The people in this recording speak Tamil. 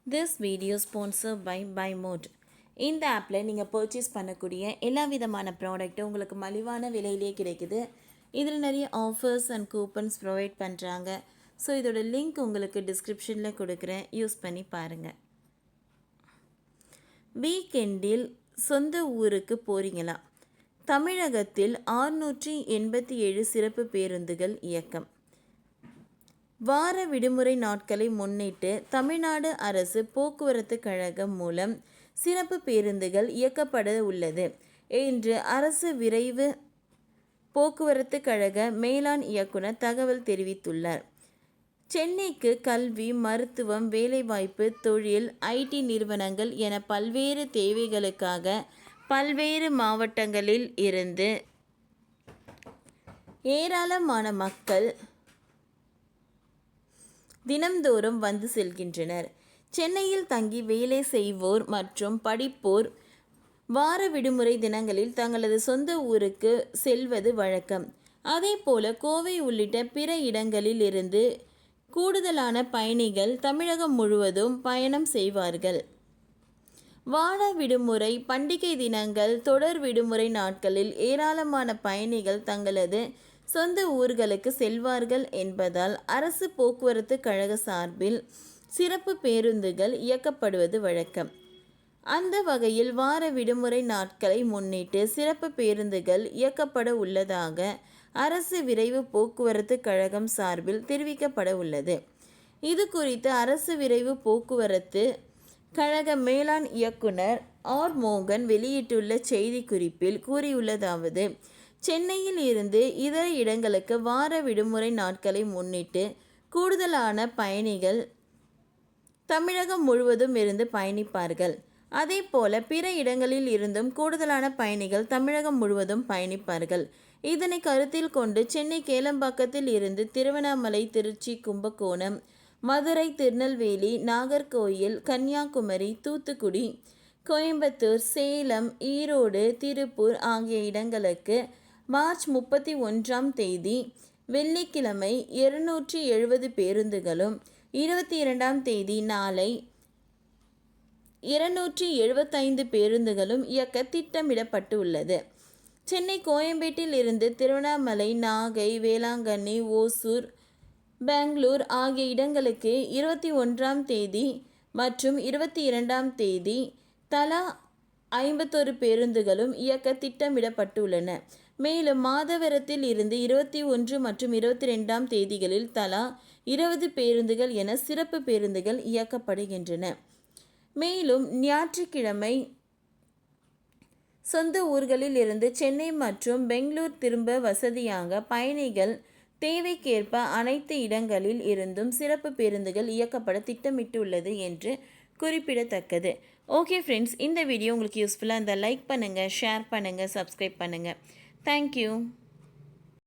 This video sponsored by BuyMode. இந்த ஆப்பில் நீங்கள் பர்ச்சேஸ் பண்ணக்கூடிய எல்லா விதமான ப்ராடக்ட்டும் உங்களுக்கு மலிவான விலையிலே கிடைக்குது. இதில் நிறைய ஆஃபர்ஸ் அண்ட் கூப்பன்ஸ் ப்ரொவைட் பண்ணுறாங்க. ஸோ இதோட லிங்க் உங்களுக்கு டிஸ்கிரிப்ஷனில் கொடுக்குறேன், யூஸ் பண்ணி பாருங்கள். வீக்கெண்டில் சொந்த ஊருக்கு போகிறீங்களா? தமிழகத்தில் 687 சிறப்பு பேருந்துகள் இயக்கம். வார விடுமுறை நாட்களை முன்னிட்டு தமிழ்நாடு அரசு போக்குவரத்து கழகம் மூலம் சிறப்பு பேருந்துகள் இயக்கப்பட உள்ளது என்று அரசு விரைவு போக்குவரத்து கழக மேலாண் இயக்குனர் தகவல் தெரிவித்துள்ளார். சென்னைக்கு கல்வி, மருத்துவம், வேலைவாய்ப்பு, தொழில், ஐடி நிறுவனங்கள் என பல்வேறு தேவைகளுக்காக பல்வேறு மாவட்டங்களில் இருந்து ஏராளமான மக்கள் தினம்தோறும் வந்து செல்கின்றனர். சென்னையில் தங்கி வேலை செய்வோர் மற்றும் படிப்போர் வார விடுமுறை தினங்களில் தங்களது சொந்த ஊருக்கு செல்வது வழக்கம். அதேபோல கோவை உள்ளிட்ட பிற இடங்களில் இருந்து கூடுதலான பயணிகள் தமிழகம் முழுவதும் பயணம் செய்வார்கள். வார விடுமுறை, பண்டிகை தினங்கள், தொடர் விடுமுறை நாட்களில் ஏராளமான பயணிகள் தங்களது சொந்த ஊர்களுக்கு செல்வார்கள் என்பதால் அரசு போக்குவரத்து கழக சார்பில் சிறப்பு பேருந்துகள் இயக்கப்படுவது வழக்கம். அந்த வகையில் வார விடுமுறை நாட்களை முன்னிட்டு சிறப்பு பேருந்துகள் இயக்கப்பட உள்ளதாக அரசு விரைவு போக்குவரத்து கழகம் சார்பில் தெரிவிக்கப்பட உள்ளது. இது குறித்து அரசு விரைவு போக்குவரத்து கழக மேலாண் இயக்குனர் ஆர். மோகன் வெளியிட்டுள்ள செய்திக்குறிப்பில் கூறியுள்ளதாவது: சென்னையில் இருந்து இதர இடங்களுக்கு வார விடுமுறை நாட்களை முன்னிட்டு கூடுதலான பயணிகள் தமிழகம் முழுவதும் இருந்து பயணிப்பார்கள். அதேபோல பிற இடங்களில் இருந்தும் கூடுதலான பயணிகள் தமிழகம் முழுவதும் பயணிப்பார்கள். இதனை கருத்தில் கொண்டு சென்னை கேளம்பாக்கத்தில் இருந்து திருவண்ணாமலை, திருச்சி, கும்பகோணம், மதுரை, திருநெல்வேலி, நாகர்கோயில், கன்னியாகுமரி, தூத்துக்குடி, கோயம்புத்தூர், சேலம், ஈரோடு, திருப்பூர் ஆகிய இடங்களுக்கு மார்ச் 31ஆம் தேதி வெள்ளிக்கிழமை 270 பேருந்துகளும், 22ஆம் தேதி நாளை 275 பேருந்துகளும் இயக்க திட்டமிடப்பட்டு உள்ளது. சென்னை கோயம்பேட்டில் இருந்து திருவண்ணாமலை, நாகை, வேளாங்கண்ணி, ஓசூர், பெங்களூர் ஆகிய இடங்களுக்கு 21ஆம் தேதி மற்றும் 22ஆம் தேதி தலா 51 பேருந்துகளும் இயக்க திட்டமிடப்பட்டுள்ளன. மேலும் மாதவரத்தில் இருந்து 21 மற்றும் 22ஆம் தேதிகளில் தலா 20 பேருந்துகள் என சிறப்பு பேருந்துகள் இயக்கப்படுகின்றன. மேலும் ஞாயிற்றுக்கிழமை சொந்த ஊர்களில் இருந்து சென்னை மற்றும் பெங்களூர் திரும்ப வசதியாக பயணிகள் தேவைக்கேற்ப அனைத்து இடங்களில் இருந்தும் சிறப்பு பேருந்துகள் இயக்கப்பட திட்டமிட்டுள்ளது என்று குறிப்பிடத்தக்கது. ஓகே ஃப்ரெண்ட்ஸ், இந்த வீடியோ உங்களுக்கு யூஸ்ஃபுல்லாக இருந்தால் லைக் பண்ணுங்கள், ஷேர் பண்ணுங்கள், சப்ஸ்கிரைப் பண்ணுங்கள். தேங்க்யூ.